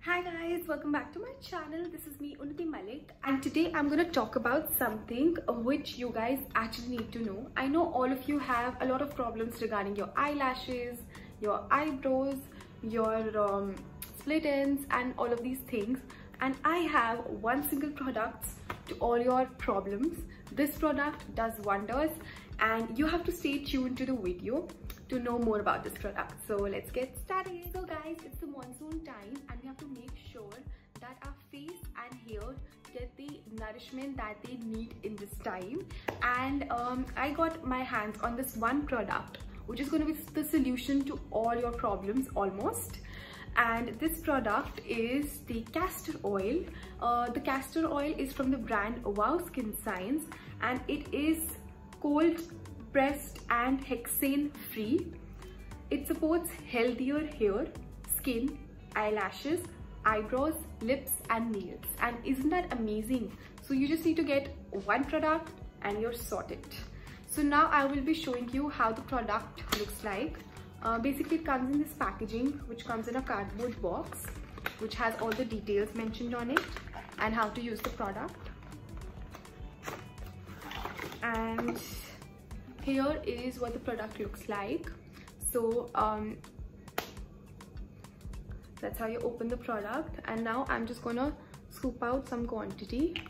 Hi guys, welcome back to my channel. This is me, Unnati Malik, and today I'm going to talk about something which you guys actually need to know. I know all of you have a lot of problems regarding your eyelashes, your eyebrows, your split ends and all of these things, and I have one single product to all your problems. This product does wonders and you have to stay tuned to the video to know more about this product. So let's get started. So guys, it's the monsoon time and we have to make sure that our face and hair get the nourishment that they need in this time. And I got my hands on this one product which is going to be the solution to all your problems almost. And this product is the castor oil. The castor oil is from the brand Wow Skin Science and it is cold pressed and hexane free. It supports healthier hair, skin, eyelashes, eyebrows, lips and nails. And isn't that amazing? So you just need to get one product and you're sorted. So now I will be showing you how the product looks like. Basically it comes in this packaging which comes in a cardboard box which has all the details mentioned on it and how to use the product. And here is what the product looks like. So that's how you open the product, and now I'm just gonna scoop out some quantity.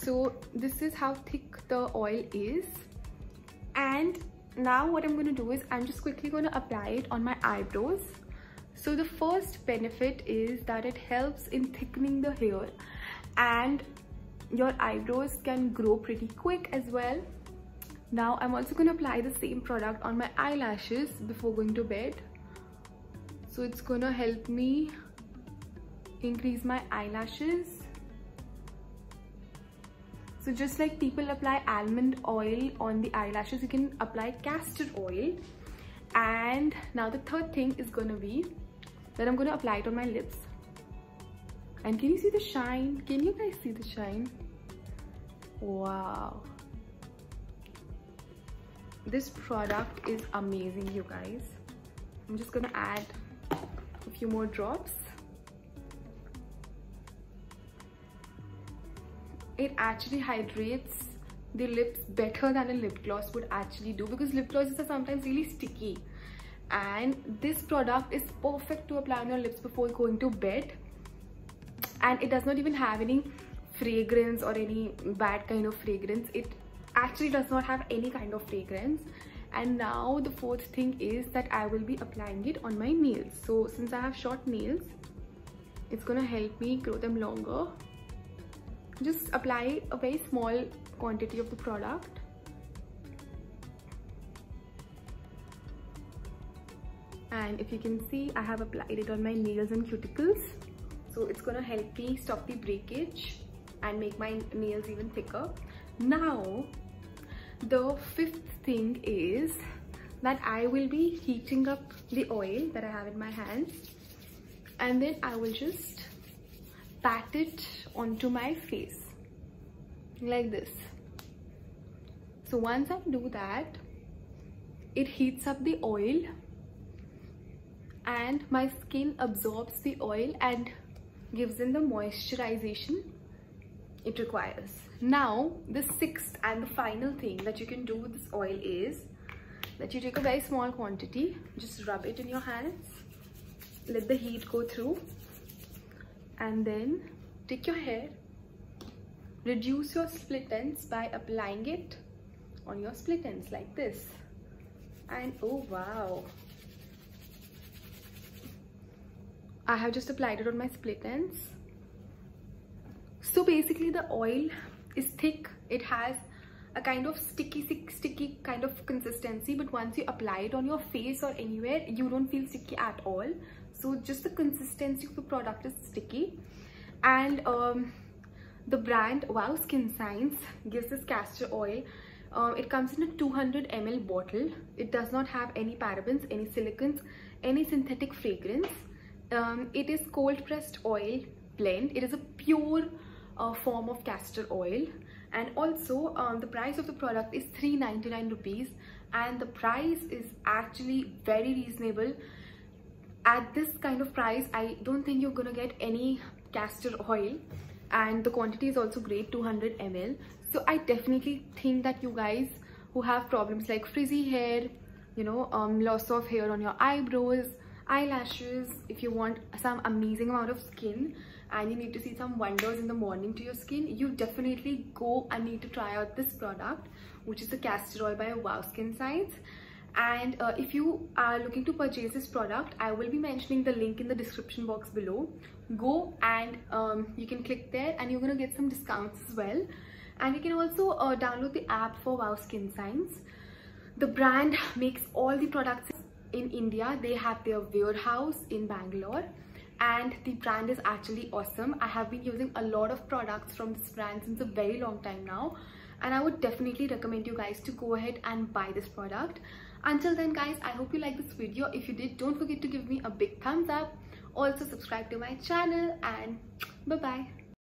So this is how thick the oil is, and now what I'm going to do is I'm just quickly going to apply it on my eyebrows. So the first benefit is that it helps in thickening the hair and your eyebrows can grow pretty quick as well. Now I'm also going to apply the same product on my eyelashes before going to bed. So it's going to help me increase my eyelashes. So just like people apply almond oil on the eyelashes, you can apply castor oil. And now the third thing is going to be that I'm going to apply it on my lips. And can you see the shine? Can you guys see the shine? Wow. This product is amazing, you guys. I'm just going to add a few more drops. It actually hydrates the lips better than a lip gloss would actually do, because lip glosses are sometimes really sticky, and this product is perfect to apply on your lips before going to bed. And it does not even have any fragrance or any bad kind of fragrance. It actually does not have any kind of fragrance. And now the fourth thing is that I will be applying it on my nails. So since I have short nails, it's gonna help me grow them longer. Just apply a very small quantity of the product. And if you can see, I have applied it on my nails and cuticles. So it's gonna help me stop the breakage and make my nails even thicker. Now, the fifth thing is that I will be heating up the oil that I have in my hands, and then I will just pat it onto my face like this. So once I do that, it heats up the oil and my skin absorbs the oil and gives in the moisturization it requires. Now the sixth and the final thing that you can do with this oil is that you take a very small quantity, just rub it in your hands, let the heat go through, and then take your hair, reduce your split ends by applying it on your split ends like this. And oh wow, I have just applied it on my split ends. So basically the oil is thick, it has a kind of sticky kind of consistency, but once you apply it on your face or anywhere, you don't feel sticky at all. So just the consistency of the product is sticky. And the brand Wow Skin Science gives this castor oil. It comes in a 200 ml bottle. It does not have any parabens, any silicons, any synthetic fragrance. It is cold pressed oil blend. It is a pure form of castor oil. And also the price of the product is 399 rupees, and the price is actually very reasonable at this kind of price, I don't think you're gonna get any castor oil, and the quantity is also great, 200 ml. So I definitely think that you guys who have problems like frizzy hair, you know, loss of hair on your eyebrows, eyelashes, if you want some amazing amount of skin and you need to see some wonders in the morning to your skin, you definitely go and need to try out this product, which is the castor oil by Wow Skin Science. And if you are looking to purchase this product, I will be mentioning the link in the description box below. Go and you can click there and you're gonna get some discounts as well. And you can also download the app for Wow Skin Science. The brand makes all the products in India. They have their warehouse in Bangalore, and the brand is actually awesome. I have been using a lot of products from this brand since a very long time now, and I would definitely recommend you guys to go ahead and buy this product. Until then guys, I hope you liked this video. If you did, don't forget to give me a big thumbs up. Also subscribe to my channel, and bye bye.